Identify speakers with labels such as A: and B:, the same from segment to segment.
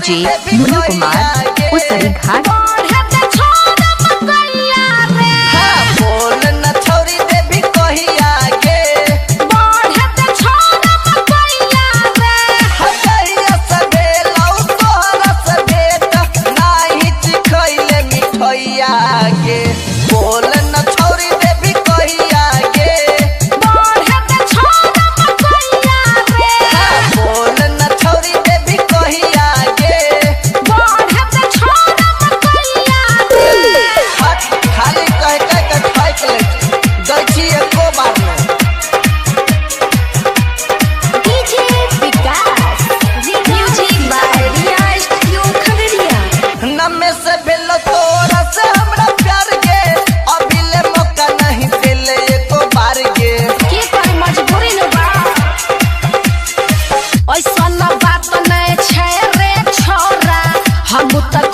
A: DJ Munna Kumar Usri घाट।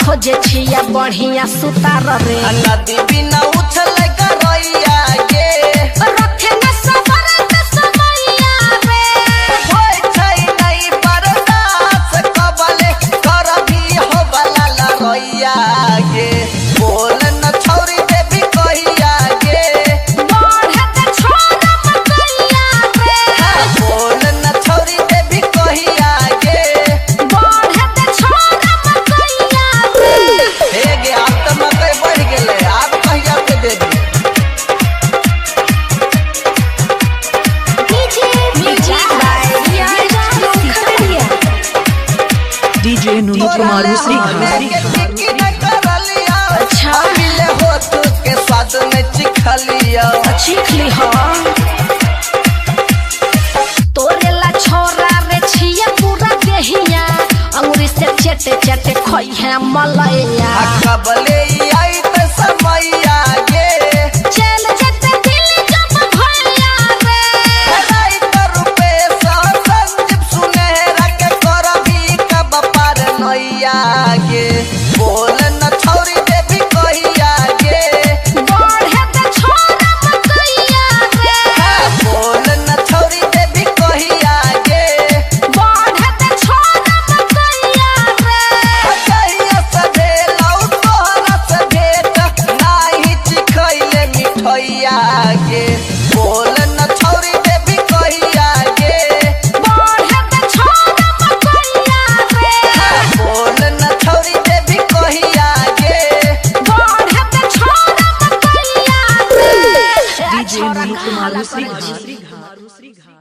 B: खोजे छिया बढ़िया सुतार रे
C: नदी बिना उछल करैया गे
B: रखे न सबर के समैया रे
C: होय छै नहीं बर्दाश्त कबले करबी हो वाला लरैया गे बोल न छौरी देवी कहिया गे
B: बढ़े त छोरा मकैया रे
C: बोल न छौरी देवी कहिया गे
B: बढ़े त छोरा मकैया
C: हे गे अब त मकई बढ़ गेले अब कहिया के देबी
A: डीजे मुन्ना कुमार उसरी
B: अच्छा
C: मिले हो तू के स्वाद में चिखलिया
B: चीख ली हो तोरे ला छोरा रे छिया पूरा देहिया अंगुरी से चटे चटे खोई है मलैया
C: कबले आई त समैया गे
B: चल जते दिल जब भैया रे
C: राई रुपे संजीव सुनहरा के करबी कब पार नैया गे बोल न छौरी देवी कहिया गे
B: बढ़े त छोरा मकैया रे
C: बोल न छौरी देवी कहिया गे
B: बढ़े त छोरा मकैया रे
C: कहिया सधे लौ तोहरा से भेट नाही चिखैले मिठैया गे बोल न छौरी देवी कहिया गे
B: बढ़े त छोरा मकैया रे
C: बोल न छौरी देवी कहिया गे
B: बढ़े त छोरा मकैया रे
A: डीजे मुन्ना कुमार उसरी घाट।